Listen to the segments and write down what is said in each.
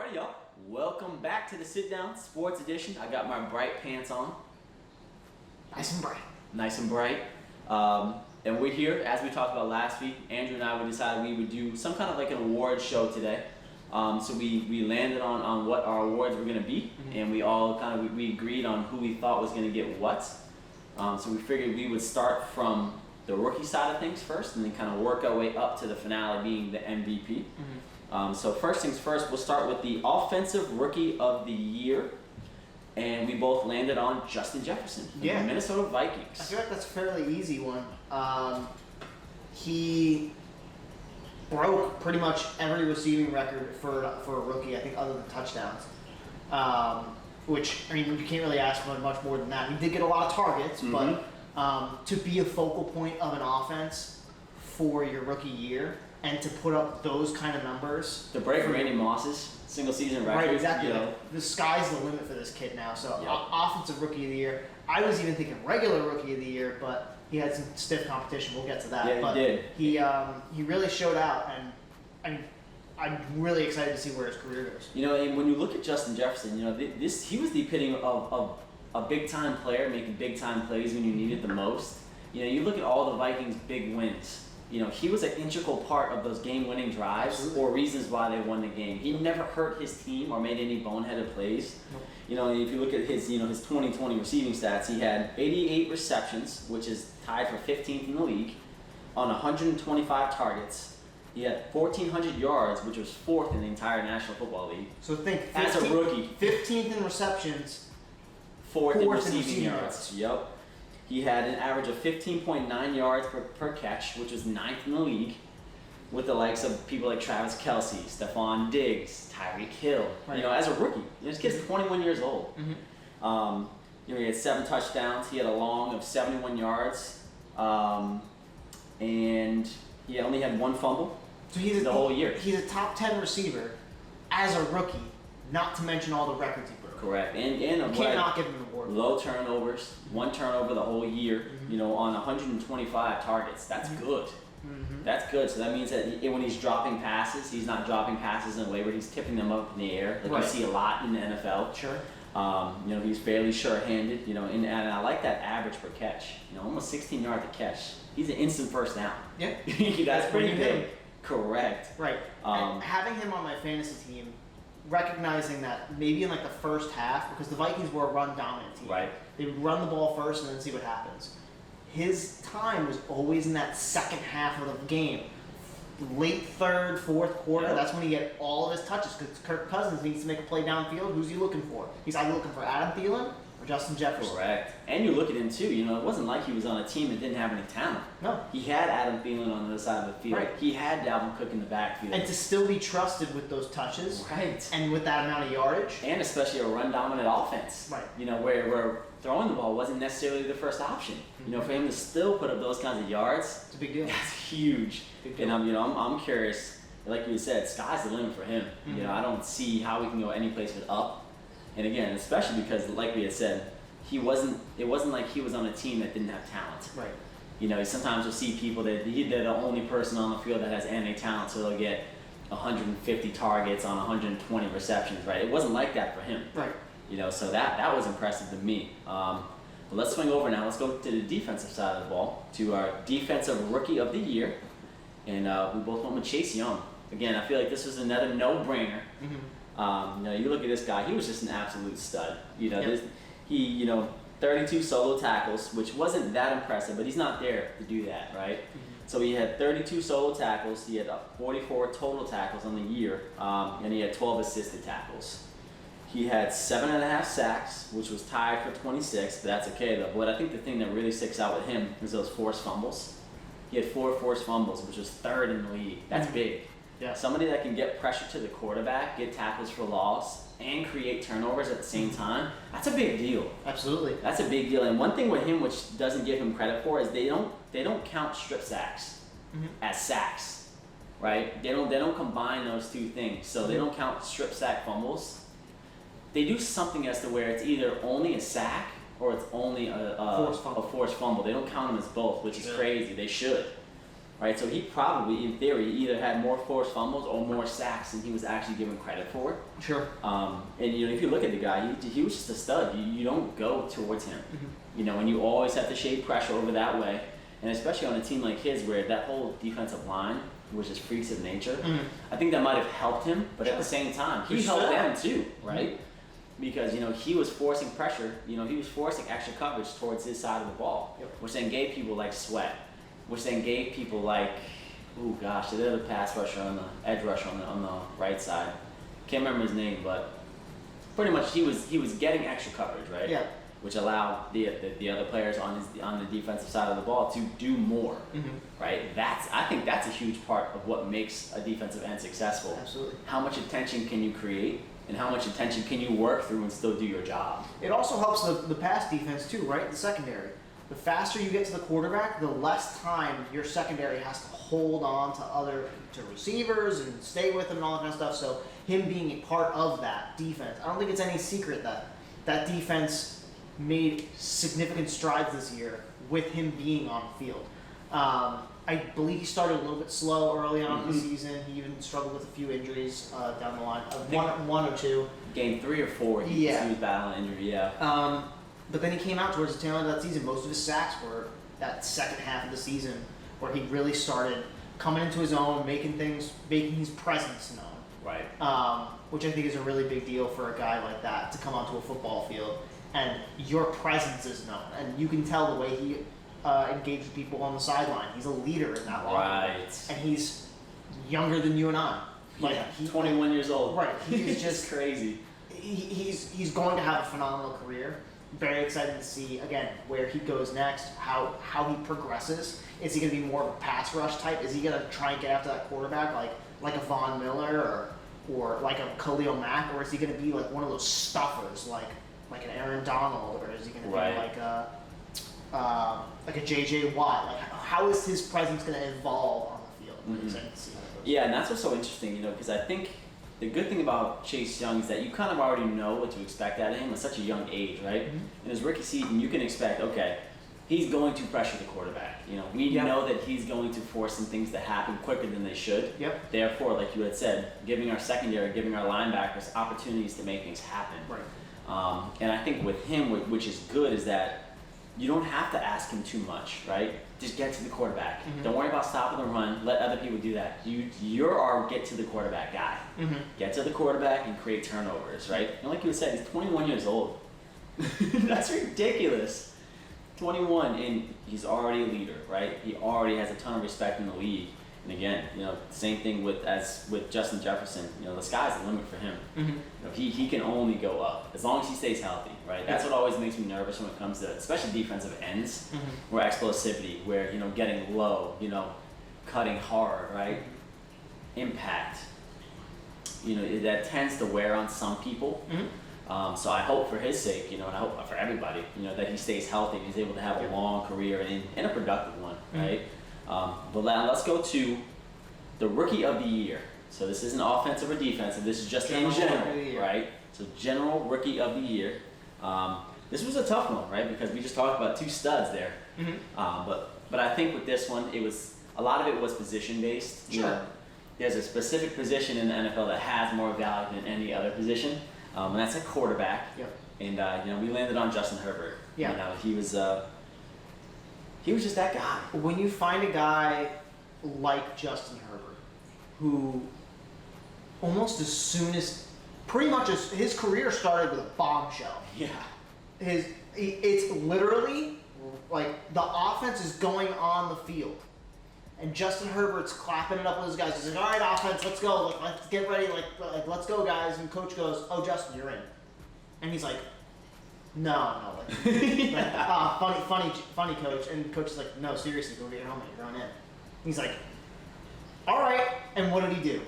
Alright, y'all. Welcome back to the Sit Down Sports Edition. I got my bright pants on. Nice and bright. Nice and bright. And we're here, as we talked about last week. Andrew and I decided we would do some kind of like an award show today. So we landed on what our awards were going to be, and we all we agreed on who we thought was going to get what. So we figured we would start from the rookie side of things first, and then kind of work our way up to the finale being the MVP. So first things first, we'll start with the Offensive Rookie of the Year, and we both landed on Justin Jefferson from the Minnesota Vikings. I feel like that's a fairly easy one. He broke pretty much every receiving record for a rookie, I think, other than touchdowns. Which, I mean, you can't really ask for much more than that. He did get a lot of targets, but to be a focal point of an offense for your rookie year and to put up those kind of numbers. To break Randy Moss's single season record. Right, exactly. You know. The sky's the limit for this kid now. So, Offensive Rookie of the Year. I was even thinking regular Rookie of the Year, but he had some stiff competition. We'll get to that. Yeah, but he did. He really showed out, and I mean, I'm really excited to see where his career goes. You know, and when you look at Justin Jefferson, you know, he was the epitome of a big time player making big time plays when you need it the most. You know, you look at all the Vikings' big wins. You know, he was an integral part of those game-winning drives or reasons why they won the game. He never hurt his team or made any boneheaded plays. You know, if you look at his 2020 receiving stats, he had 88 receptions, which is tied for 15th in the league, on 125 targets. He had 1,400 yards, which was 4th in the entire National Football League. So think, as a rookie, 15th in receptions, 4th in receiving yards. Yep. He had an average of 15.9 yards per catch, which was 9th in the league, with the likes of people like Travis Kelce, Stephon Diggs, Tyreek Hill. Right. You know, as a rookie, this kid's 21 years old. You know, he had 7 touchdowns. He had a long of 71 yards, and he only had 1 fumble. So he's the whole year. He's a top 10 receiver as a rookie, not to mention all the records he broke. Correct, and you can't not give him an award. Low turnovers, 1 turnover the whole year. You know, on 125 targets. That's good. That's good. So that means that when he's dropping passes, he's not dropping passes in a way where he's tipping them up in the air, like you see a lot in the NFL. Sure. You know, he's fairly sure-handed. You know, and I like that average per catch. You know, almost 16 yards a catch. He's an instant first down. Yeah. That's pretty big. Correct. Right. And having him on my fantasy team, recognizing that maybe in like the first half, because the Vikings were a run-dominant team. Right. They would run the ball first and then see what happens. His time was always in that second half of the game. Late third, fourth quarter, that's when he get all of his touches, because Kirk Cousins needs to make a play downfield. Who's he looking for? He's either looking for Adam Thielen or Justin Jefferson. Correct. And you look at him too, you know, it wasn't like he was on a team that didn't have any talent. No. He had Adam Thielen on the other side of the field. Right. He had Dalvin Cook in the backfield. And to still be trusted with those touches. Right. And with that amount of yardage. And especially a run-dominant offense. Right. You know, where throwing the ball wasn't necessarily the first option. You know, for him to still put up those kinds of yards, it's a big deal. That's huge. Big deal. And I'm curious, like you said, sky's the limit for him. You know, I don't see how we can go any place but up. And again, especially because, like we had said, it wasn't like he was on a team that didn't have talent. Right. You know, sometimes you'll see people that they're the only person on the field that has any talent, so they'll get 150 targets on 120 receptions, right? It wasn't like that for him. Right. You know, so that was impressive to me. But let's swing over now. Let's go to the defensive side of the ball, to our Defensive Rookie of the Year. And we both went with Chase Young. Again, I feel like this was another no-brainer. You know, you look at this guy, he was just an absolute stud. You know, he 32 solo tackles, which wasn't that impressive, but he's not there to do that, right? So he had 32 solo tackles, he had 44 total tackles on the year, and he had 12 assisted tackles. He had 7.5 sacks, which was tied for 26, but that's okay though. But I think the thing that really sticks out with him is those forced fumbles. He had 4 forced fumbles, which was 3rd in the league. That's big. Yeah. Somebody that can get pressure to the quarterback, get tackles for loss, and create turnovers at the same time, that's a big deal. Absolutely. That's a big deal. And one thing with him which doesn't give him credit for is they don't count strip sacks as sacks. Right? They don't combine those two things. So they don't count strip sack fumbles. They do something as to where it's either only a sack or it's only a forced fumble. They don't count them as both, which is crazy. They should. right? So he probably, in theory, either had more forced fumbles or more sacks than he was actually given credit for. Sure. And if you look at the guy, he was just a stud. You don't go towards him, and you always have to shade pressure over that way, and especially on a team like his where that whole defensive line was just freaks of nature. I think that might have helped him, but at the same time, he helped them too, right? Because he was forcing pressure. He was forcing extra coverage towards his side of the ball, which then gave people like Sweat, which then gave people like, the other pass rusher on the edge rusher on the right side. Can't remember his name, but pretty much he was getting extra coverage, right? Yeah. Which allowed the other players on the defensive side of the ball to do more, right? I think that's a huge part of what makes a defensive end successful. Absolutely. How much attention can you create, and how much attention can you work through and still do your job? It also helps the pass defense too, right? The secondary. The faster you get to the quarterback, the less time your secondary has to hold on to receivers and stay with them and all that kind of stuff. So him being a part of that defense, I don't think it's any secret that defense made significant strides this year with him being on the field. I believe he started a little bit slow early on in the season. He even struggled with a few injuries down the line. One or two. Game 3 or 4, he was battling injury, But then he came out towards the tail end of that season. Most of his sacks were that second half of the season where he really started coming into his own, making his presence known. Right. Which I think is a really big deal for a guy like that to come onto a football field and your presence is known. And you can tell the way he engaged with people on the sideline. He's a leader in that locker room. Right. And he's younger than you and I. He's 21 years old. Right. He is just crazy. He's going to have a phenomenal career. Very excited to see, again, where he goes next, how he progresses. Is he going to be more of a pass rush type? Is he going to try and get after that quarterback like a Von Miller or like a Khalil Mack? Or is he going to be like one of those stuffers like an Aaron Donald? Or is he going to be like a J.J. Watt? Like, how is his presence going to evolve on the field? I'm excited to see how it goes. Yeah, and that's what's so interesting, because I think the good thing about Chase Young is that you kind of already know what to expect out of him at such a young age, right? In his rookie season, you can expect, okay, he's going to pressure the quarterback. We know that he's going to force some things to happen quicker than they should. Yep. Therefore, like you had said, giving our secondary, giving our linebackers opportunities to make things happen. Right. And I think with him, which is good, is that you don't have to ask him too much, right? Just get to the quarterback. Don't worry about stopping the run. Let other people do that. You're our get to the quarterback guy. Get to the quarterback and create turnovers, right? And like you said, he's 21 years old. That's ridiculous. 21, and he's already a leader, right? He already has a ton of respect in the league. And again, same thing with Justin Jefferson. The sky's the limit for him. He can only go up as long as he stays healthy, right? That's what always makes me nervous when it comes to, especially defensive ends, where explosivity, where getting low, cutting hard, right? Impact. That tends to wear on some people. So I hope for his sake, and I hope for everybody, that he stays healthy and he's able to have a long career and a productive one, right? But now let's go to the Rookie of the Year. So this isn't offensive or defensive. This is just in general, right? So general Rookie of the Year. This was a tough one, right? Because we just talked about two studs there. But I think with this one, a lot of it was position based. Sure. There's a specific position in the NFL that has more value than any other position, and that's a quarterback. Yep. And we landed on Justin Herbert. Yeah. He was just that guy. When you find a guy like Justin Herbert, who almost as soon as, pretty much as his career started with a bombshell. Yeah. It's literally like the offense is going on the field, and Justin Herbert's clapping it up with his guys. He's like, "All right, offense, let's go. Let's get ready. Like, let's go, guys." And coach goes, "Oh, Justin, you're in," and he's like, "No, funny, coach." And coach is like, "No, seriously, go get your helmet. You're going in." And he's like, "All right." And what did he do?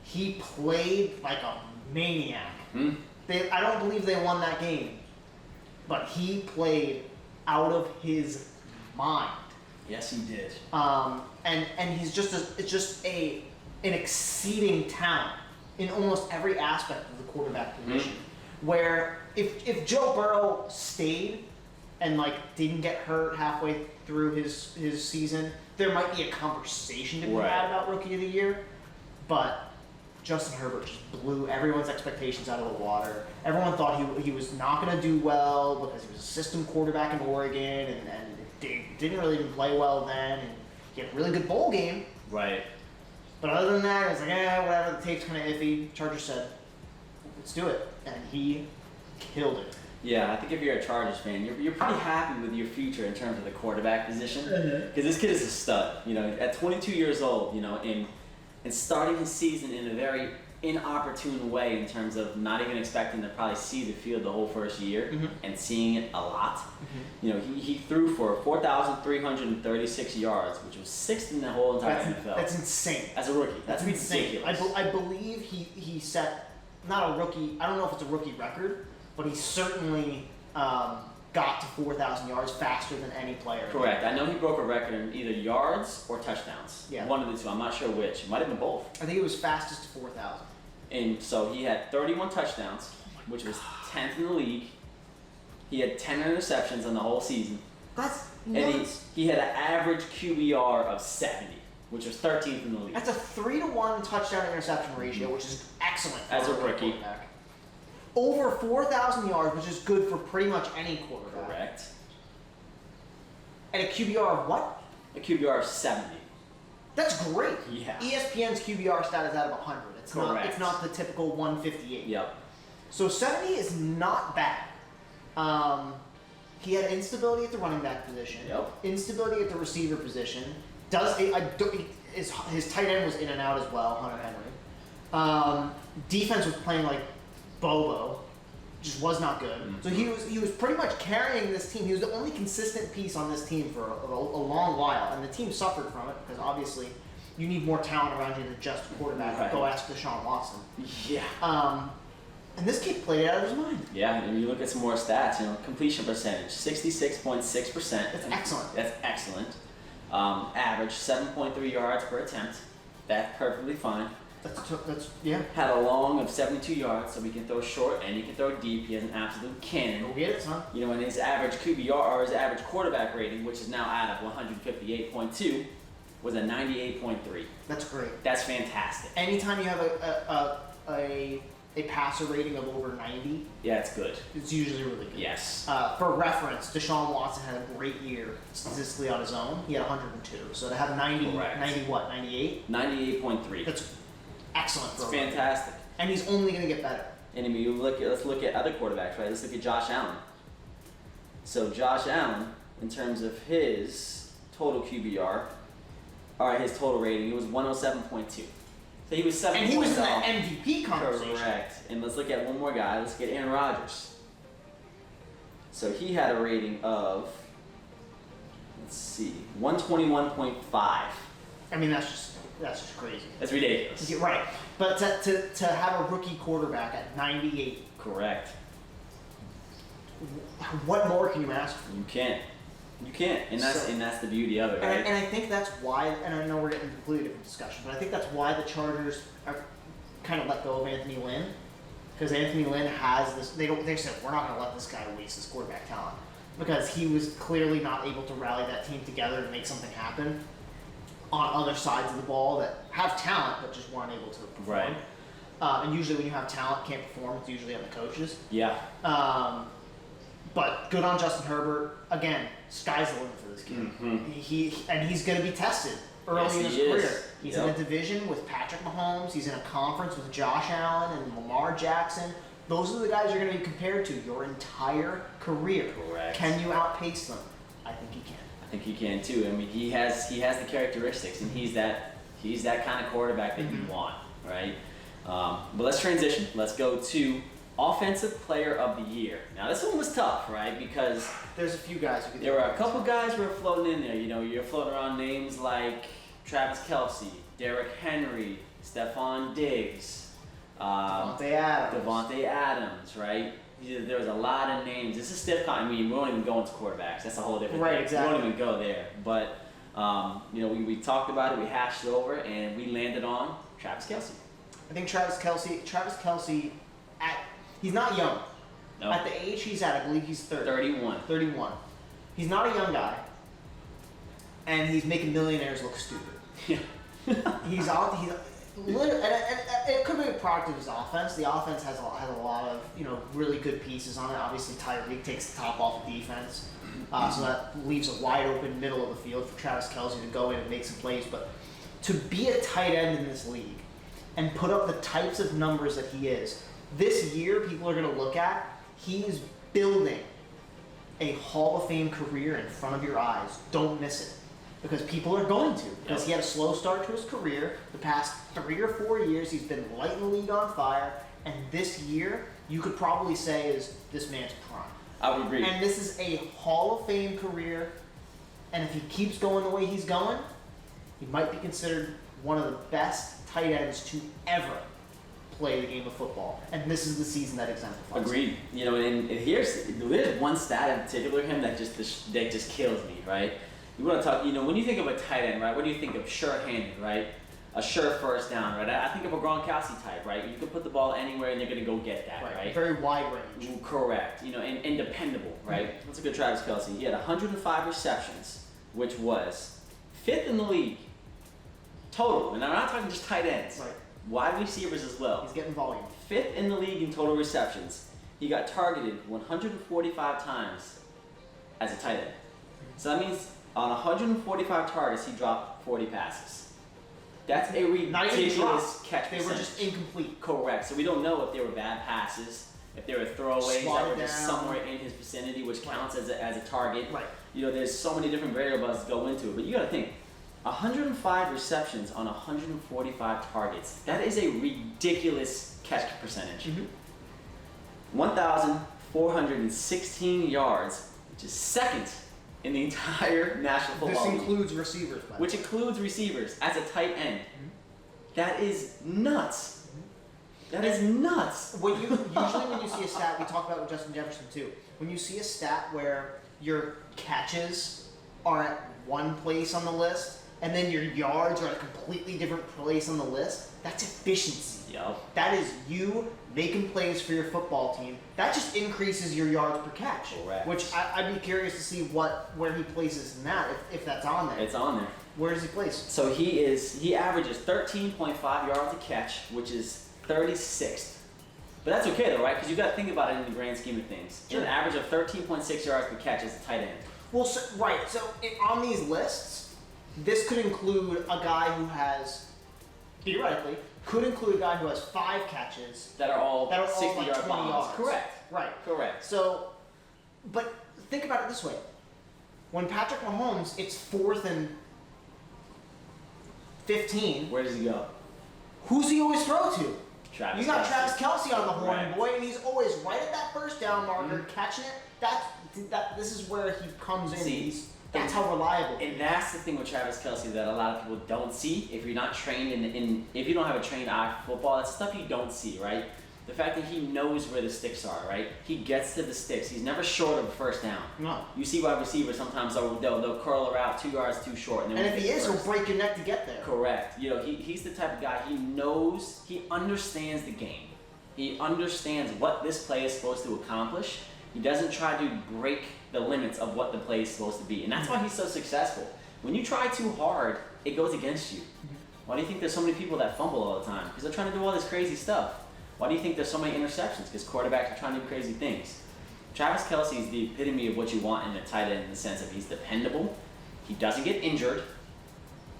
He played like a maniac. I don't believe they won that game, but he played out of his mind. Yes, he did. And he's just an exceeding talent in almost every aspect of the quarterback position. Where if Joe Burrow stayed and didn't get hurt halfway through his season, there might be a conversation to be Right. had about Rookie of the Year, but Justin Herbert just blew everyone's expectations out of the water. Everyone thought he was not going to do well because he was a system quarterback in Oregon and didn't really even play well then. And he had a really good bowl game. Right. But other than that, it's like, whatever, the tape's kind of iffy. Chargers said, let's do it. And he killed it. Yeah, I think if you're a Chargers fan, you're pretty happy with your future in terms of the quarterback position. Because this kid is a stud. You know, at 22 years old, you know, and starting his season in a very inopportune way in terms of not even expecting to probably see the field the whole first year and seeing it a lot. You know, he threw for 4,336 yards, which was sixth in the whole entire NFL. That's insane. As a rookie. That's insane. ridiculous. I believe he set, not a rookie, I don't know if it's a rookie record, but he certainly got to 4,000 yards faster than any player. Correct. I know he broke a record in either yards or touchdowns. Yeah. One of the two. I'm not sure which. It might have been both. I think it was fastest to 4,000. And so he had 31 touchdowns, which was 10th in the league. He had 10 interceptions on the whole season. That's And nuts. he had an average QBR of 70, which was 13th in the league. That's a 3-to-1 touchdown interception ratio, which is excellent for As a rookie. quarterback. Over 4,000 yards, which is good for pretty much any quarterback. Correct. And a QBR of what? A QBR of 70. That's great. Yeah. ESPN's QBR stat is out of 100. It's not. Correct. It's not the typical 158. Yep. So 70 is not bad. He had instability at the running back position. Yep. Instability at the receiver position. His tight end was in and out as well, Hunter Henry. Defense was playing like Bobo, just was not good. So he was pretty much carrying this team. He was the only consistent piece on this team for a long while, and the team suffered from it because obviously you need more talent around you than just a quarterback. Right. Go ask Deshaun Watson. Yeah. And this kid played it out of his mind. Yeah, and you look at some more stats, you know, completion percentage, 66.6%. That's excellent. That's excellent. Average 7.3 yards per attempt. That's perfectly fine. That's yeah. Had a long of 72 yards, so he can throw short and he can throw deep. He has an absolute cannon. Go get it, son. You know, and his average QBR, or his average quarterback rating, which is now out of 158.2, was a 98.3. That's great. That's fantastic. Anytime you have a passer rating of over 90, Yeah, it's good. it's usually really good. Yes. For reference, Deshaun Watson had a great year statistically on his own. He had 102. So to have 90, Correct. 90 what, 98? 98.3. That's excellent It's for a rookie. fantastic. And he's only going to get better. And I mean, let's look at other quarterbacks, right? Let's look at Josh Allen. So Josh Allen, in terms of his total QBR, or his total rating, it was 107.2. So he was 7 And he was in points the off. MVP conversation. Correct. And let's look at one more guy. Let's get Aaron Rodgers. So he had a rating of, let's see, 121.5. I mean, that's just crazy. That's ridiculous. Yeah, right. But to have a rookie quarterback at 98, Correct. what more can you ask for? You can't. You can't. And that's the beauty of it, right? And I think that's why, and I know we're getting a completely different discussion, but I think that's why the Chargers are kind of let go of Anthony Lynn. Because Anthony Lynn has this, they said, we're not going to let this guy waste his quarterback talent. Because he was clearly not able to rally that team together to make something happen on other sides of the ball that have talent but just weren't able to perform. Right. And usually when you have talent can't perform, it's usually on the coaches. Yeah. But good on Justin Herbert. Again, sky's the limit for this kid. Mhm. He's going to be tested early Yes, in his he is. career. He's in a division with Patrick Mahomes. He's in a conference with Josh Allen and Lamar Jackson. Those are the guys you're going to be compared to your entire career. Correct. Can you outpace them? I think you can. I think he can too. I mean, he has the characteristics, and he's that kind of quarterback that you want, right? But let's transition. Let's go to Offensive Player of the Year. Now, this one was tough, right? Because There's a few guys who can. there were a couple guys who were floating in there. You know, you're floating around names like Travis Kelce, Derrick Henry, Stephon Diggs, Devontae Adams, right? There was a lot of names. This is stiff. I mean, we won't even go into quarterbacks. That's a whole different Right, thing. exactly. We won't even go there. But, you know, we talked about it, we hashed it over, and we landed on Travis Kelce. I think Travis Kelce, he's not young. No. At the age he's at, I believe he's 30. 31. 31. He's not a young guy. and he's making millionaires look stupid. Yeah. He's out. He's literally, and it could be a product of his offense. The offense has a lot of really good pieces on it. Obviously, Tyreek takes the top off of defense, so that leaves a wide open middle of the field for Travis Kelce to go in and make some plays. But to be a tight end in this league and put up the types of numbers that he is, this year people are going to look at. He is building a Hall of Fame career in front of your eyes. Don't miss it. Because people are going to. Because he had a slow start to his career. The past 3 or 4 years, he's been lighting the league on fire. And this year, you could probably say is this man's prime. I would agree. And this is a Hall of Fame career. And if he keeps going the way he's going, he might be considered one of the best tight ends to ever play the game of football. And this is the season that exemplifies it. Agreed. And there's one stat in particular him that just kills me, right? You want to talk, when you think of a tight end, right, what do you think of? Sure-handed, right? A sure first down, right? I think of a Gronkowski type, right? You can put the ball anywhere and they're going to go get that, right? Very wide range. Correct. And dependable, right? Let's look at Travis Kelce. He had 105 receptions, which was 5th in the league total. And I'm not talking just tight ends. Right. Wide receivers as well. He's getting volume. 5th in the league in total receptions. He got targeted 145 times as a tight end. So that means on 145 targets, he dropped 40 passes. That's a ridiculous catch percentage. They were just incomplete. Correct. So we don't know if they were bad passes, if they were throwaways that were just down. somewhere in his vicinity, which counts as a target. Right. There's so many different variables that go into it. But you got to think, 105 receptions on 145 targets. That is a ridiculous catch percentage. Mm-hmm. 1,416 yards, which is second in the entire National Football League. This includes receivers, by the way. Which includes receivers as a tight end. Mm-hmm. That is nuts. That is nuts. Usually when you see a stat, we talk about it with Justin Jefferson too. When you see a stat where your catches are at one place on the list and then your yards are at a completely different place on the list, that's efficiency. Yep. That is you making plays for your football team. That just increases your yards per catch. Correct. Which I'd be curious to see where he places in that, if that's on there. It's on there. Where does he place? So he averages 13.5 yards a catch, which is 36th. But that's okay though, right? Because you got to think about it in the grand scheme of things. Sure. An average of 13.6 yards per catch as a tight end. Well, right. So on these lists, this could include a guy who has, theoretically, could include a guy who has 5 catches That are all 60 like yard 20 bombs. yards. Correct. Right. Correct. So, but think about it this way: when Patrick Mahomes, it's 4th and 15. Where does he go? Who's he always throw to? Travis You got Kelce. Travis Kelce on the horn, Correct. boy, and he's always right at that first down marker, catching it. This is where he comes in. See, That's how reliable. And that's the thing with Travis Kelce that a lot of people don't see. If you're not trained if you don't have a trained eye for football, that's stuff you don't see, right? The fact that he knows where the sticks are, right? He gets to the sticks. He's never short of a first down. No. You see wide receivers sometimes they'll curl her out 2 yards too short. And if he is, he'll break your neck to get there. Correct. He's the type of guy, he understands the game. He understands what this play is supposed to accomplish. He doesn't try to break the limits of what the play is supposed to be. And that's why he's so successful. When you try too hard, it goes against you. Why do you think there's so many people that fumble all the time? Because they're trying to do all this crazy stuff. Why do you think there's so many interceptions? Because quarterbacks are trying to do crazy things. Travis Kelce is the epitome of what you want in a tight end in the sense of he's dependable. He doesn't get injured.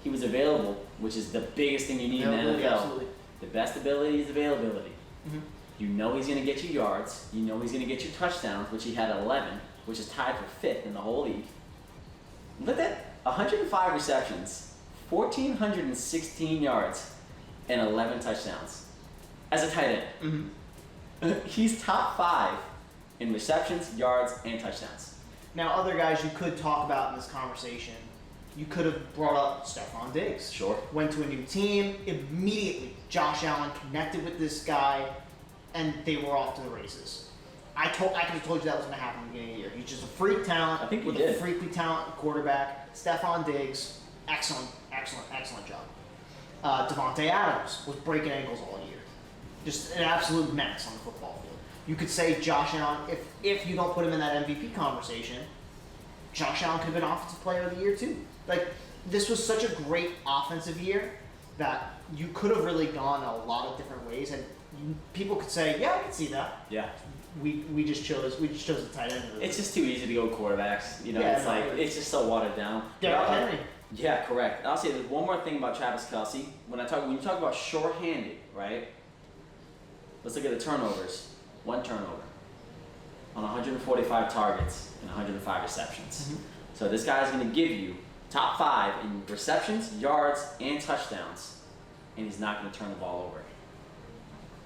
He was available, which is the biggest thing you need in the NFL. Absolutely. The best ability is availability. Mm-hmm. You know he's going to get you yards. You know he's going to get you touchdowns, which he had 11, which is tied for 5th in the whole league. Look at that. 105 receptions, 1,416 yards, and 11 touchdowns as a tight end. Mm-hmm. He's top 5 in receptions, yards, and touchdowns. Now, other guys you could talk about in this conversation, you could have brought up Stephon Diggs. Sure. Went to a new team, immediately Josh Allen connected with this guy, and they were off to the races. I could have told you that was going to happen at the beginning of the year. He's just a freak talent I think with he did. a freakly talented quarterback. Stephon Diggs, excellent job. Devontae Adams was breaking ankles all year. Just an absolute menace on the football field. You could say Josh Allen, if you don't put him in that MVP conversation, Josh Allen could have been Offensive Player of the Year too. like this was such a great offensive year that you could have really gone a lot of different ways, and people could say, yeah, I can see that. Yeah. We just chose the tight end. It's just too easy to go quarterbacks. You know, Yeah, it's no, like it's just so watered down. Derrick But, Henry. Yeah, correct. I'll say there's one more thing about Travis Kelce. When you talk about short-handed, right? Let's look at the turnovers. 1 turnover on 145 targets and 105 receptions. Mhm. So this guy's going to give you top 5 in receptions, yards, and touchdowns, and he's not going to turn the ball over.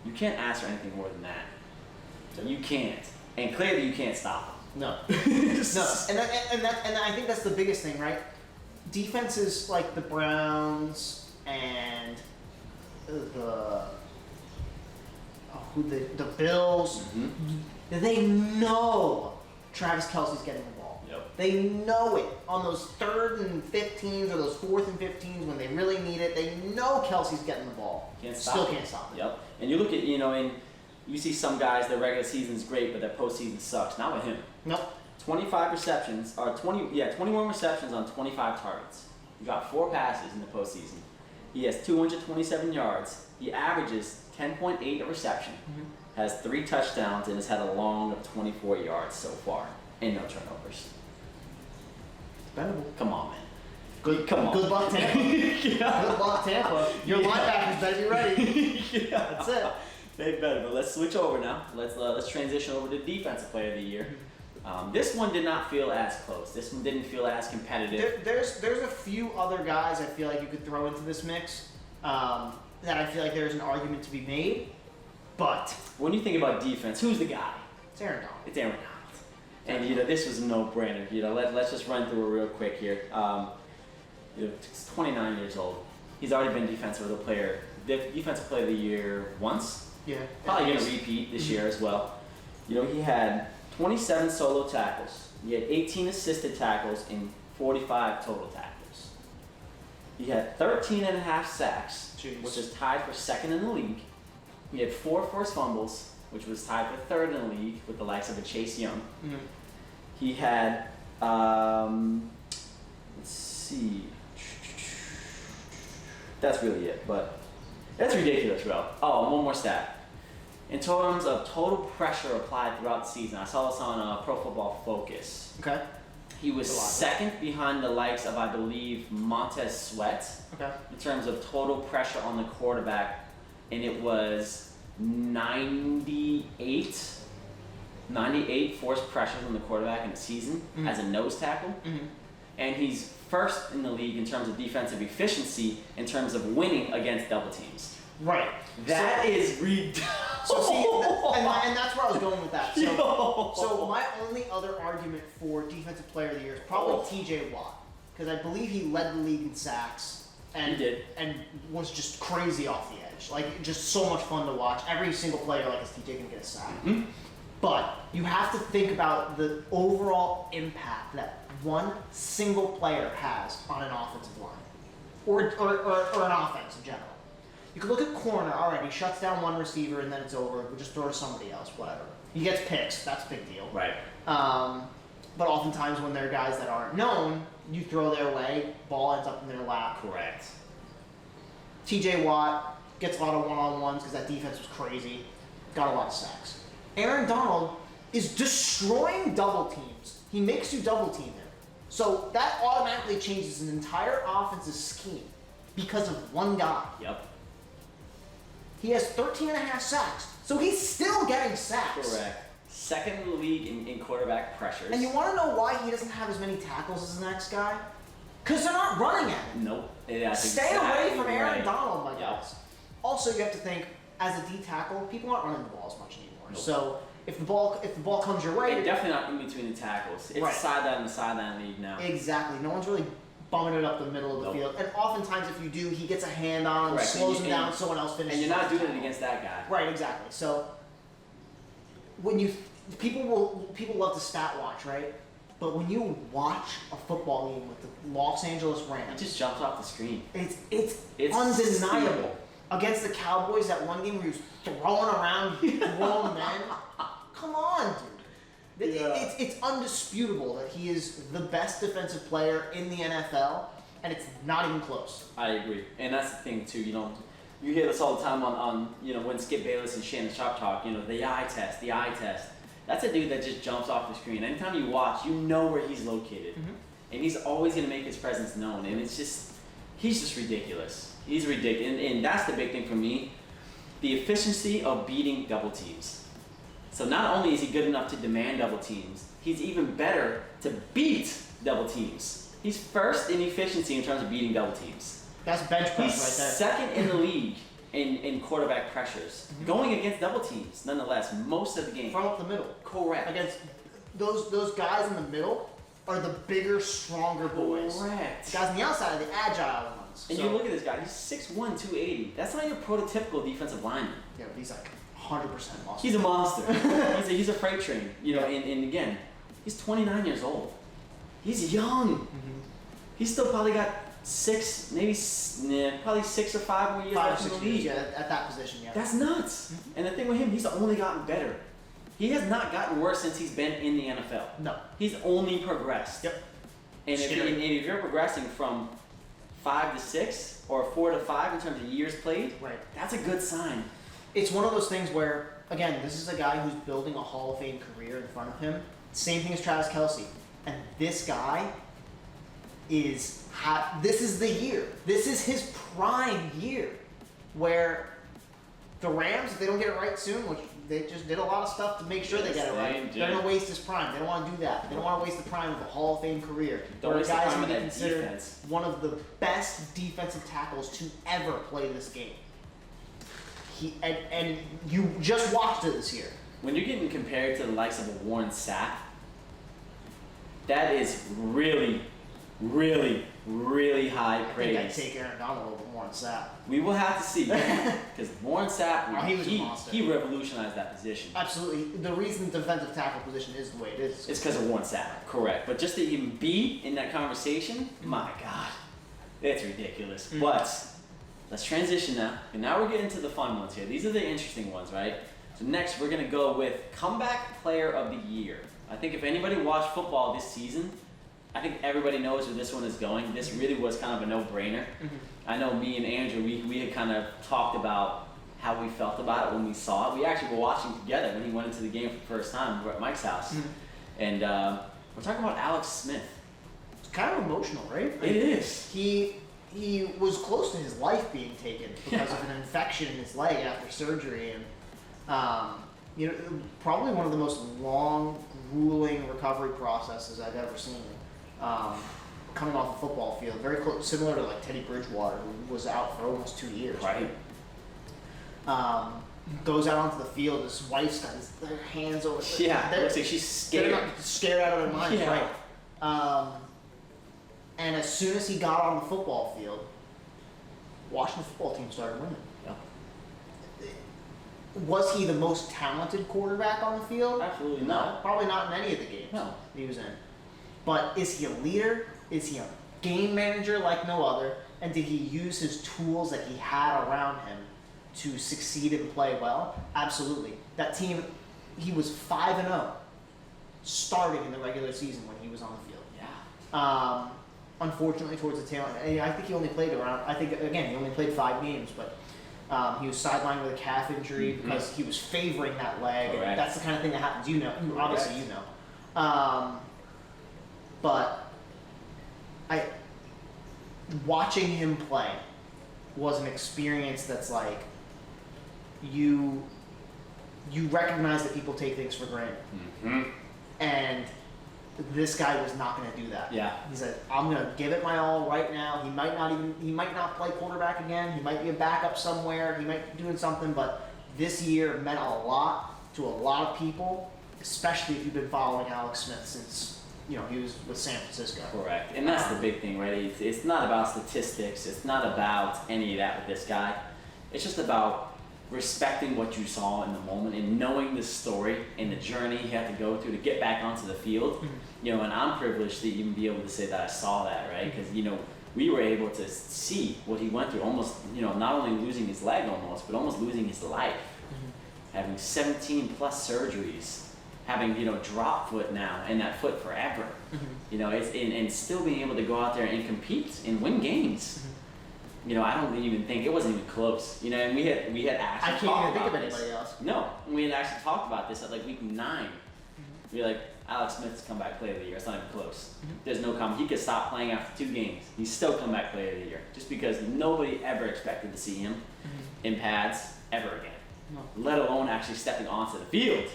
You can't ask for anything more than that. You can't, and clearly you can't stop him. No, no, and I think that's the biggest thing, right? Defenses like the Browns and the Bills, they know Travis Kelce's getting the ball. Yep. They know it on those 3rd and 15s or those 4th and 15s when they really need it. They know Kelce's getting the ball. Can't stop Still it. can't stop it. Yep. And you look at, and you see some guys, their regular season's great, but their postseason sucks. Not with him. Nope. 21 receptions on 25 targets. He got 4 passes in the postseason. He has 227 yards. He averages 10.8 a reception. Has 3 touchdowns and has had a long of 24 yards so far, and no turnovers. Bendable. Come on, man. Good luck, Tampa. Good luck, Tampa. Your linebackers better be ready. That's it. They better. But let's switch over now. Let's transition over to Defensive Player of the Year. This one did not feel as close. This one didn't feel as competitive. There's a few other guys I feel like you could throw into this mix that I feel like there's an argument to be made, but When you think about defense, who's the guy? it's Aaron Donald. It's Aaron Donald. And this was a no-brainer. Let's just run through it real quick here. He's 29 years old. He's already been Defensive Player of the Year once. Yeah. Probably going to repeat this year as well. He had 27 solo tackles. He had 18 assisted tackles and 45 total tackles. He had 13 and a half sacks, Jeez. which is tied for 2nd in the league. He had 4 forced fumbles, which was tied for 3rd in the league with the likes of a Chase Young. Mhm. He had, let's see, that's really it, but that's ridiculous, bro. Oh, one more stat. In terms of total pressure applied throughout the season, I saw this on Pro Football Focus. Okay. He was That's a lot. 2nd behind the likes of, I believe, Montez Sweat Okay. in terms of total pressure on the quarterback, and it was 98 forced pressures on the quarterback in the season as a nose tackle. Mhm. And he's 1st in the league in terms of defensive efficiency in terms of winning against double teams. Right. That is ridiculous. So see, and that's where I was going with that. So my only other argument for Defensive Player of the Year is probably T.J. Watt, because I believe he led the league in sacks and He did. and was just crazy off the edge. Like just so much fun to watch. Every single player like T.J. can get a sack. But you have to think about the overall impact that one single player has on an offensive line, or an offense in general. You can look at corner. All right, he shuts down one receiver and then it's over. We'll just throw to somebody else. Whatever. He gets picks. That's a big deal. Right. But oftentimes when they're guys that aren't known, you throw their way, ball ends up in their lap. Correct. T.J. Watt gets a lot of one-on-ones because that defense was crazy. Got a lot of sacks. Aaron Donald is destroying double teams. He makes you double team him. So that automatically changes an entire offensive scheme because of one guy. Yep. He has 13 and a half sacks. So he's still getting sacks. Correct. 2nd in the league in quarterback pressures. And you want to know why he doesn't have as many tackles as the next guy? Because they're not running at him. Nope. Yeah, Stay away from Aaron right. Donald, my Yep. guys. Also, you have to think, as a D tackle, people aren't running the ball as much anymore. Nope. So if the ball comes your way, And definitely not in between the tackles. It's Right. a sideline league now. exactly. No one's really bumming it up the middle of the Nope. field. And oftentimes, if you do, he gets a hand on him, Correct. slows And him you- down, someone else finishes. And you're not the doing it tackle. against that guy. Right, exactly. So when people love to stat watch, right? But when you watch a football game with the Los Angeles It Rams, just jumps off the screen. it's It's undeniable. stupid. Against the Cowboys, that one game where he was throwing around grown men. Come on, dude. Yeah. It's undisputable that he is the best defensive player in the NFL, and it's not even close. I agree, and that's the thing too. You hear this all the time on when Skip Bayless and Shannon Sharp talk. The eye test, the eye test. That's a dude that just jumps off the screen. Anytime you watch, you know where he's located, and he's always gonna make his presence known. And he's just ridiculous. He's ridiculous, and that's the big thing for me. The efficiency of beating double teams. So not only is he good enough to demand double teams, he's even better to beat double teams. He's first in efficiency in terms of beating double teams. That's bench press He's right there. second in the league in quarterback pressures, going against double teams. Nonetheless, most of the game. From up the middle. Correct. Against those guys in the middle are the bigger, stronger boys. Correct. The guys on the outside are the agile ones. And you look at this guy, he's 6'1", 280. That's not your prototypical defensive lineman. Yeah, but he's like 100% muscle. He's a monster. he's a freight train. And again, he's 29 years old. He's young. He's still probably got probably 6 or 5 more years 5 or left in 6 the years, league. yeah, at that position, yeah. That's nuts. And the thing with him, he's only gotten better. He has not gotten worse since he's been in the NFL. No. He's only progressed. Yep. And if you're progressing from 5 to 6 or 4 to 5 in terms of years played, Right. that's a good sign. It's one of those things where, again, this is a guy who's building a Hall of Fame career in front of him. Same thing as Travis Kelce. And this guy this is the year. This is his prime year where the Rams, if they don't get it right soon, which they just did a lot of stuff to make sure they get it right, they're going to waste his prime. They don't want to do that. They don't want to waste the prime of a Hall of Fame career. Don't where waste a the guy's prime going to of be that considered defense. one of the best defensive tackles to ever play this game. And you just watched it this year. When you're getting compared to the likes of a Warren Sapp, that is really, really, really high I think I'd praise. take Aaron Donald over Warren Sapp. We will have to see, because Warren Sapp, Oh, he was a monster. he revolutionized that position. Absolutely. The reason the defensive tackle position is the way it is. It's because of Warren Sapp, correct. But just to even be in that conversation, my God, it's ridiculous. But let's transition now. And now we're getting to the fun ones here. These are the interesting ones, right? So next we're going to go with Comeback Player of the Year. I think if anybody watched football this season, I think everybody knows where this one is going. This really was kind of a no-brainer. I know me and Andrew, we had kind of talked about how we felt about it when we saw it. We actually were watching together when he went into the game for the first time. We were at Mike's house. And we're talking about Alex Smith. It's kind of emotional, right? It is. He was close to his life being taken because of an infection in his leg after surgery, and probably one of the most long, grueling recovery processes I've ever seen. Coming off a football field, very close, similar to like Teddy Bridgewater, who was out for almost 2 years. Right. Goes out onto the field. His wife's got their hands over. Yeah, they're- looks like she's They're scared. not scared out of their minds, Yeah. right? And as soon as he got on the football field, Washington football team started winning. Yep. Was he the most talented quarterback on the field? Absolutely No, not. probably not in any of the games No. he was in. But is he a leader? Is he a game manager like no other? And did he use his tools that he had around him to succeed and play well? Absolutely. That team, he was 5-0 starting in the regular season when he was on the field. Yeah. Unfortunately, towards the tail end, I think he only played he only played 5 games, but he was sidelined with a calf injury because he was favoring that leg. Correct. And that's the kind of thing that happens. Obviously you know. But watching him play was an experience that's like you recognize that people take things for granted, and this guy was not going to do that. Yeah. He said, "I'm going to give it my all right now." He might not play quarterback again. He might be a backup somewhere. He might be doing something, but this year meant a lot to a lot of people, especially if you've been following Alex Smith since he was with San Francisco. Correct. And that's the big thing, right? It's not about statistics. It's not about any of that with this guy. It's just about respecting what you saw in the moment and knowing the story and the journey he had to go through to get back onto the field. And I'm privileged to even be able to say that I saw that, right? Because, we were able to see what he went through, almost, not only losing his leg almost, but almost losing his life. Having 17 plus surgeries having drop foot now and that foot forever. It's and still being able to go out there and compete and win games. I don't even think it wasn't even close. And we had actually I can't talked even think about of this. anybody else. No, we had actually talked about this at like week 9. We were like, Alex Smith's comeback player of the year. It's not even close. There's no comment. He could stop playing after 2 games. He's still comeback player of the year, just because nobody ever expected to see him in pads ever again. No. Let alone actually stepping onto the field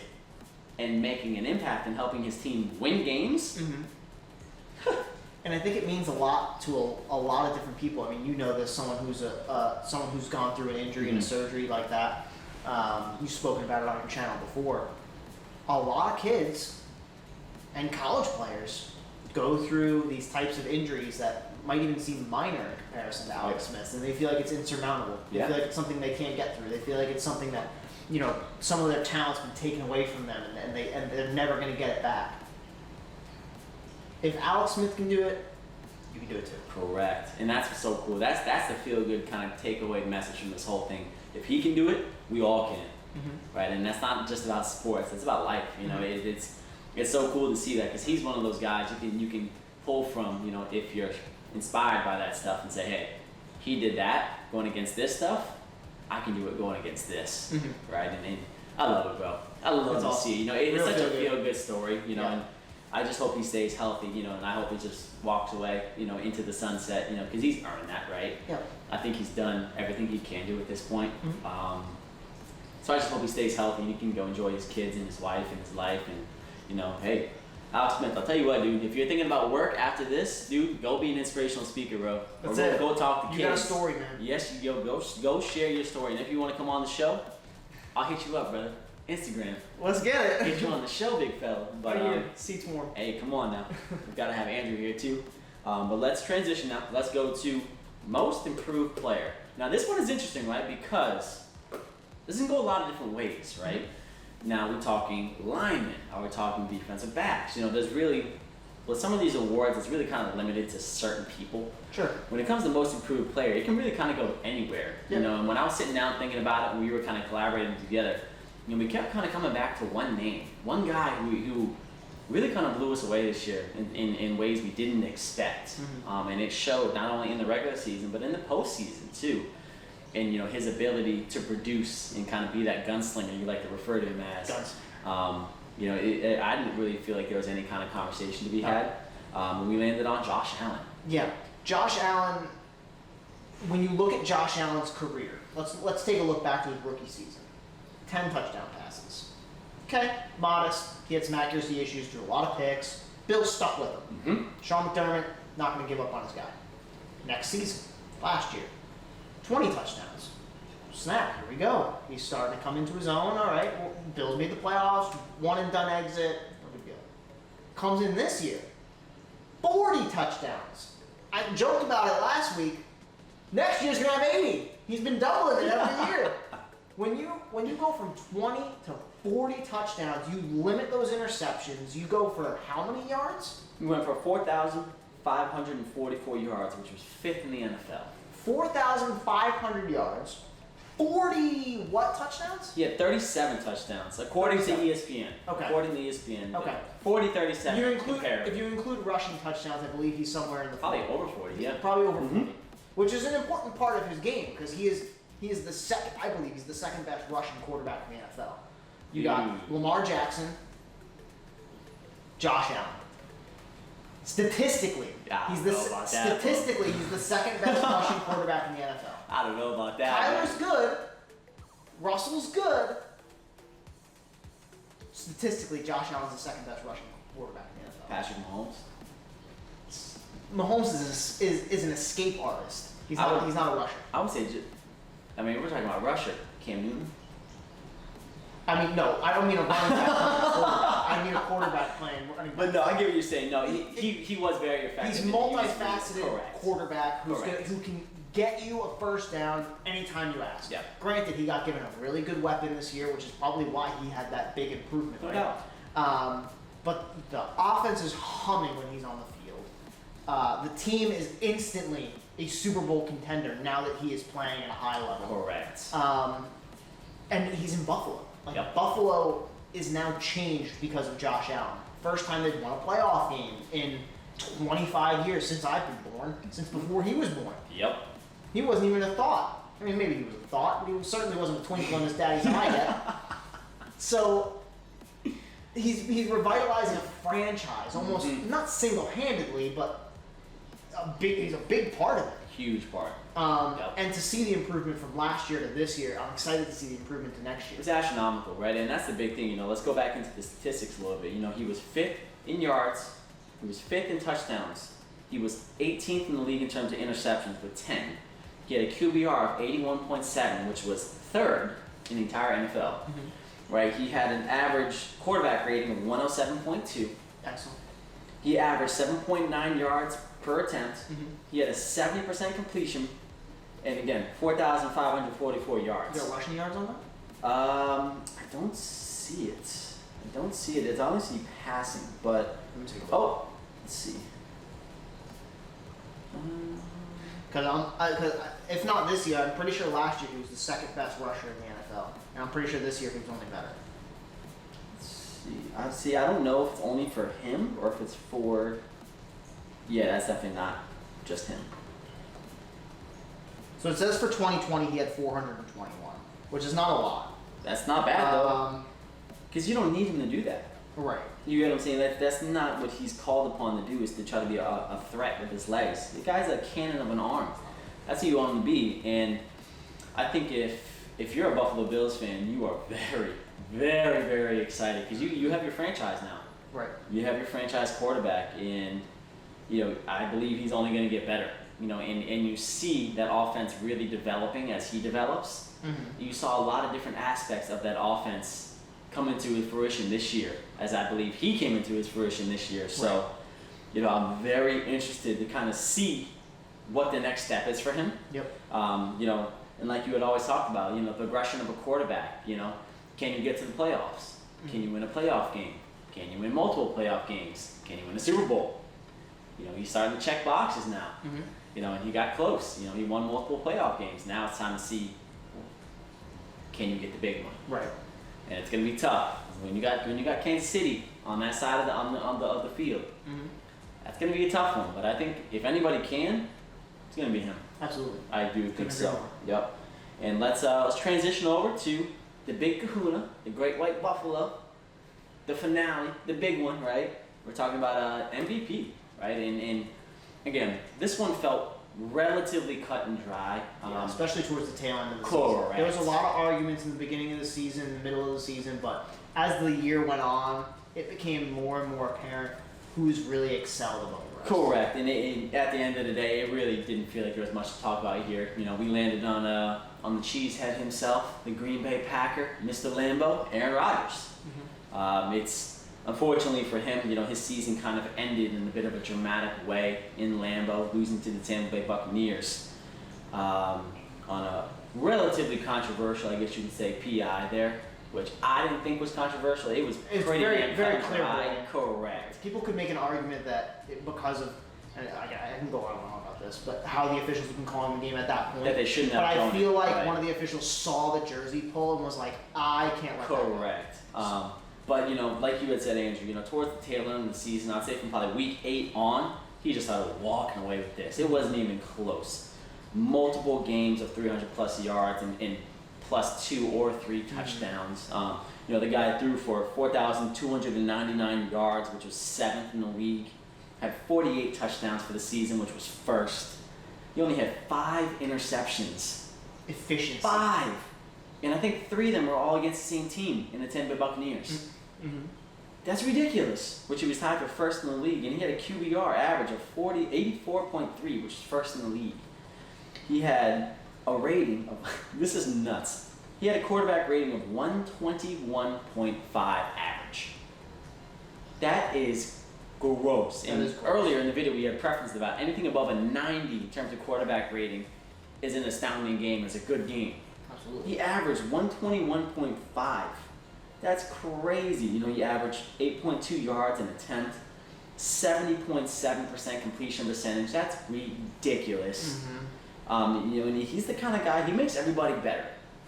and making an impact and helping his team win games. And I think it means a lot to a lot of different people. I mean, you know this, someone who's gone through an injury and a surgery like that. You've spoken about it on your channel before. A lot of kids and college players go through these types of injuries that might even seem minor in comparison to Alex Smith, and they feel like it's insurmountable. They feel like it's something they can't get through. They feel like it's something that, some of their talent's been taken away from them, and they're never going to get it back. If Alex Smith can do it, you can do it too. Correct, and that's what's so cool. That's the feel-good kind of takeaway message from this whole thing. If he can do it, we all can, right? And that's not just about sports; it's about life. It's so cool to see that, because he's one of those guys you can pull from. If you're inspired by that stuff and say, hey, he did that going against this stuff, I can do it going against this, right? And I love it, bro. I love to see it. It's such a feel-good story, and I just hope he stays healthy, and I hope he just walks away, into the sunset, because he's earned that, right? Yeah. I think he's done everything he can do at this point. So I just hope he stays healthy and he can go enjoy his kids and his wife and his life, and hey, Alex Smith, I'll tell you what, dude, if you're thinking about work after this, dude, go be an inspirational speaker, bro. That's or it. Go talk to kids. You got a story, man. Yes, go share your story, and if you want to come on the show, I'll hit you up, brother. Instagram. Let's get it. Get you on the show, big fella. But seats warm. hey, come on now. We've got to have Andrew here too. But let's transition now. Let's go to most improved player. Now this one is interesting, right? Because this can go a lot of different ways, right? Now we're talking linemen. Are we talking defensive backs? There's really, with some of these awards, it's really kind of limited to certain people. Sure. When it comes to most improved player, it can really kind of go anywhere. Yeah. And when I was sitting down thinking about it, and we were kind of collaborating together, we kept kind of coming back to one name, one guy who really kind of blew us away this year in ways we didn't expect. And it showed not only in the regular season, but in the postseason too. And his ability to produce and kind of be that gunslinger you like to refer to him as. I didn't really feel like there was any kind of conversation to be had. We landed on Josh Allen. Yeah, Josh Allen. When you look at Josh Allen's career, let's take a look back to his rookie season. 10 touchdown passes. Okay, modest. He had some accuracy issues, threw a lot of picks. Bill stuck with him. Sean McDermott, not going to give up on his guy. Next season, last year, 20 touchdowns. Snap, here we go. He's starting to come into his own. All right, well, Bills made the playoffs, one and done exit, no big deal. Comes in this year, 40 touchdowns. I joked about it last week. Next year's going to have 80. He's been doubling it every year. When you go from 20 to 40 touchdowns, you limit those interceptions. You go for how many yards? We went for 4,544 yards, which was 5th in the NFL. 4,500 yards. 40 what touchdowns? He had 37 touchdowns, according to ESPN. Okay. According to ESPN. Okay. 40, 37. If you include rushing touchdowns, I believe he's somewhere in the probably over 40. Yeah. Probably over 40, which is an important part of his game because he is the second. I believe he's the second best rushing quarterback in the NFL. You got Lamar Jackson, Josh Allen. Statistically, he's the second best rushing quarterback in the NFL. I don't know about that. Kyler's good. Russell's good. Statistically, Josh Allen's the second best rushing quarterback in the NFL. Patrick Mahomes. Mahomes is an escape artist. He's not a rusher. I would say, we're talking about rusher. Cam Newton. I mean, no, I don't mean a running back. I mean a quarterback playing running back. But no, I get what you're saying. No, he was very effective. He's multifaceted quarterback who can get you a first down anytime you ask. Yeah. Granted, he got given a really good weapon this year, which is probably why he had that big improvement. No right? doubt. But the offense is humming when he's on the field. The team is instantly a Super Bowl contender now that he is playing at a high level. Correct. And he's in Buffalo. Yep. Buffalo is now changed because of Josh Allen. First time they've won a playoff game in 25 years since I've been born, since before he was born. Yep. He wasn't even a thought. I mean, maybe he was a thought, but he certainly wasn't a twinkle in his daddy's eye yet. So he's revitalizing a franchise, almost not single-handedly, but he's a big part of it. Huge part. Yep. And to see the improvement from last year to this year, I'm excited to see the improvement to next year. It's astronomical, right? And that's the big thing. Let's go back into the statistics a little bit. He was 5th in yards. He was 5th in touchdowns. He was 18th in the league in terms of interceptions with 10. He had a QBR of 81.7, which was 3rd in the entire NFL. Right? He had an average quarterback rating of 107.2. Excellent. He averaged 7.9 yards per attempt. He had a 70% completion, and again, 4,544 yards. You got rushing yards on that? I don't see it. It's honestly passing, but Let me take a look. let's see. Because if not this year, I'm pretty sure last year he was the second best rusher in the NFL, and I'm pretty sure this year he was only better. Let's see. I don't know if it's only for him or if it's for. Yeah, that's definitely not just him. So it says for 2020 he had 421, which is not a lot. That's not bad though, because you don't need him to do that. Right. You get what I'm saying? That's not what he's called upon to do, is to try to be a threat with his legs. The guy's a cannon of an arm. That's who you want him to be. And I think if you're a Buffalo Bills fan, you are very, very, very excited because you have your franchise now. Right. You have your franchise quarterback, and I believe he's only going to get better. And you see that offense really developing as he develops. You saw a lot of different aspects of that offense come into his fruition this year, as I believe he came into his fruition this year. So, I'm very interested to kind of see what the next step is for him. Yep. And like you had always talked about, the progression of a quarterback. Can you get to the playoffs? Can you win a playoff game? Can you win multiple playoff games? Can you win a Super Bowl? He's starting to check boxes now. And he got close. He won multiple playoff games. Now it's time to see, can you get the big one? Right. And it's going to be tough when you got Kansas City on that side of the field. That's going to be a tough one. But I think if anybody can, it's going to be him. Absolutely. I do think so. agree more. Yep. And let's transition over to the big Kahuna, the Great White Buffalo, the finale, the big one, right? We're talking about MVP, right? And again, this one felt relatively cut and dry. Especially towards the tail end of the correct. season. There was a lot of arguments in the beginning of the season, in the middle of the season, but as the year went on, it became more and more apparent who's really excelled above the rest. Correct. And at the end of the day, it really didn't feel like there was much to talk about here. We landed on the cheesehead himself, the Green Bay Packer, Mr. Lambeau, Aaron Rodgers. It's unfortunately for him, his season kind of ended in a bit of a dramatic way in Lambeau, losing to the Tampa Bay Buccaneers on a relatively controversial, I guess you could say, PI there, which I didn't think was controversial. It was pretty very, very cut and clear. dry. Correct. People could make an argument that because of, and I can go on and on about this, but how the officials have been calling the game at that point. That they shouldn't have But I thrown feel it, like right. one of the officials saw the jersey pull and was like, I can't let that go. Correct. But like you had said, Andrew, towards the tail end of the season, I'd say from probably week 8 on, he just started walking away with this. It wasn't even close. Multiple games of 300 plus yards and plus 2 or 3 touchdowns. The guy threw for 4,299 yards, which was 7th in the league. Had 48 touchdowns for the season, which was 1st. He only had 5 interceptions. Efficiency. 5! And I think 3 of them were all against the same team in the Tampa Bay Buccaneers. That's ridiculous. Which he was tied for 1st in the league, and he had a QBR average of 84.3, which is 1st in the league. He had a rating of, this is nuts. He had a quarterback rating of 121.5 average. That is gross. That And is gross. earlier in the video we had preferenced about anything above a 90 in terms of quarterback rating is an astounding game, is a good game. Absolutely. He averaged 121.5. That's crazy. He averaged 8.2 yards an attempt, 70.7% completion percentage. That's ridiculous. And he's the kind of guy, he makes everybody better.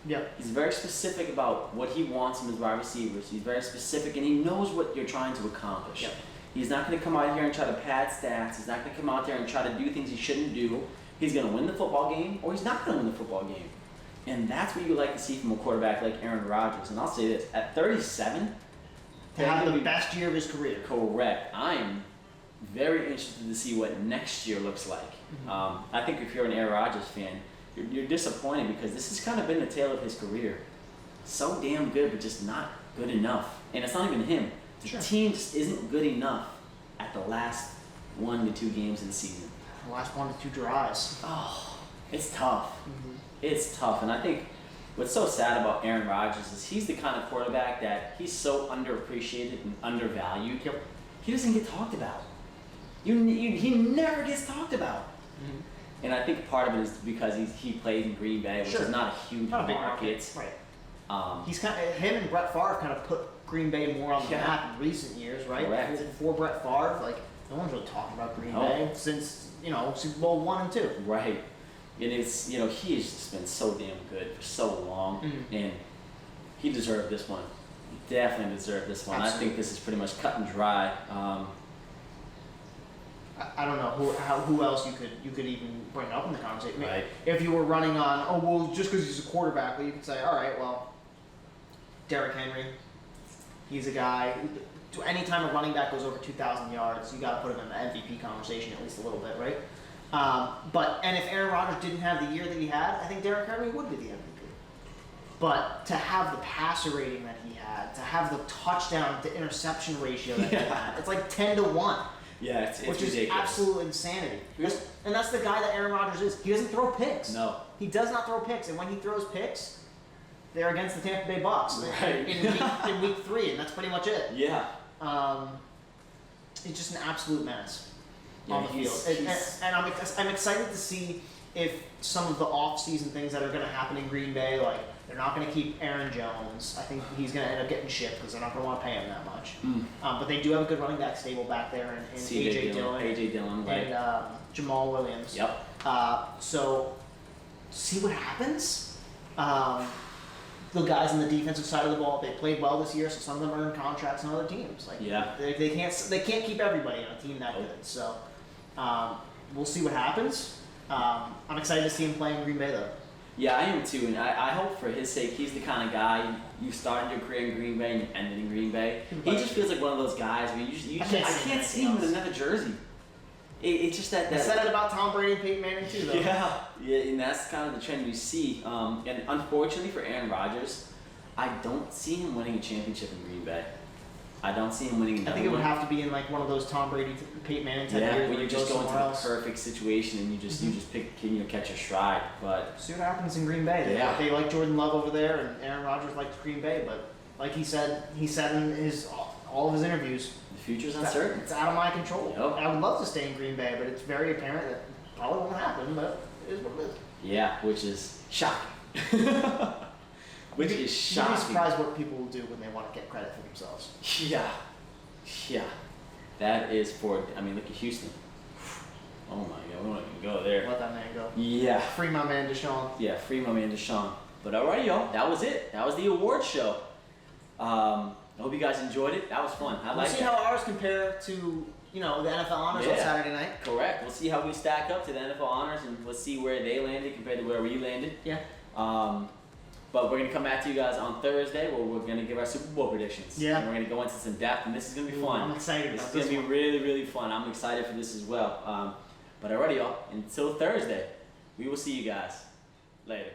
Yep. He's very specific about what he wants from his wide receivers. He's very specific, and he knows what you're trying to accomplish. Yep. He's not going to come out here and try to pad stats. He's not going to come out there and try to do things he shouldn't do. He's going to win the football game, or he's not going to win the football game. And that's what you like to see from a quarterback like Aaron Rodgers. And I'll say this, at 37, To have the best year of his career. correct. I am very interested to see what next year looks like. I think if you're an Aaron Rodgers fan, you're disappointed because this has kind of been the tale of his career. So damn good, but just not good enough. And it's not even him. The Sure. team just isn't good enough at the last 1 to 2 games of the season. The last 1 to 2 drives. Oh, it's tough. It's tough. And I think what's so sad about Aaron Rodgers is he's the kind of quarterback that he's so underappreciated and undervalued. Yep. He doesn't get talked about. He never gets talked about. And I think part of it is because he played in Green Bay, which Sure. is not a huge Not a big market. Right. He's kind of, him and Brett Favre kind of put Green Bay more on the Yeah. map in recent years, right? Correct. Before Brett Favre, like no one's really talking about Green No. Bay since Super Bowl 1 and 2. Right. And it's, he has just been so damn good for so long. And he deserved this one. He definitely deserved this one. Absolutely. I think this is pretty much cut and dry. I don't know who else you could even bring up in the conversation. I mean, Right. if you were running on, just because he's a quarterback, well, you could say, all right, well, Derrick Henry, he's a guy. Anytime a running back goes over 2,000 yards, you got to put him in the MVP conversation at least a little bit, right? And if Aaron Rodgers didn't have the year that he had, I think Derrick Henry would be the MVP. But to have the passer rating that he had, to have the touchdown to interception ratio that he had, it's like 10 to 1. Yeah, it's Which ridiculous. is absolute insanity. And that's the guy that Aaron Rodgers is. He doesn't throw picks. No. He does not throw picks. And when he throws picks, they're against the Tampa Bay Bucks Right. in week 3, and that's pretty much it. Yeah. It's just an absolute menace on the he's- field. he's- And I'm excited to see if some of the off-season things that are going to happen in Green Bay, like they're not going to keep Aaron Jones. I think he's going to end up getting shipped because they're not going to want to pay him that much. But they do have a good running back stable back there in AJ Dillon AJ Dillon, right. and Jamal Williams. Yep. So see what happens. The guys on the defensive side of the ball, they played well this year, so some of them earned contracts on other teams. Like Yeah. they can't keep everybody on a team that Nope. good. So we'll see what happens. I'm excited to see him play in Green Bay though. Yeah, I am too, and I hope for his sake, he's the kind of guy you started your career in Green Bay and you ended in Green Bay. He just feels like one of those guys where I can't see him in another jersey. It's just that. I said it about Tom Brady and Peyton Manning too, though. Yeah, and that's kind of the trend you see. And unfortunately for Aaron Rodgers, I don't see him winning a championship in Green Bay. I don't see him winning another I think it would one. have to be in like one of those Tom Brady, Peyton Manning type Yeah, years when where you he just goes go into somewhere the else. perfect situation and you just pick, catch a stride. But See what happens in Green Bay. Yeah. They like Jordan Love over there, and Aaron Rodgers likes Green Bay. But like he said in all of his interviews, the future's uncertain. it's out of my control. Yep. I would love to stay in Green Bay, but it's very apparent that probably won't happen. But it is what it is. Yeah, which is shocking. Which is You'd be shocking. surprised what people will do when they want to get credit for themselves. Yeah. That is look at Houston. Oh my God, we won't even go there. Let that man go. Yeah. Free my man Deshaun. Yeah, free my man Deshaun. But alright, y'all, that was it. That was the award show. I hope you guys enjoyed it. That was fun. I We'll like see that. how ours compare to the NFL honors on Yeah. Saturday night. Correct. We'll see how we stack up to the NFL honors, and let's see where they landed compared to where we landed. Yeah. But we're gonna come back to you guys on Thursday, where we're gonna give our Super Bowl predictions. Yeah. And we're gonna go into some depth, and this is gonna be Ooh, fun. I'm excited This about is gonna this be one. really, really fun. I'm excited for this as well. But alrighty, y'all. Until Thursday, we will see you guys later.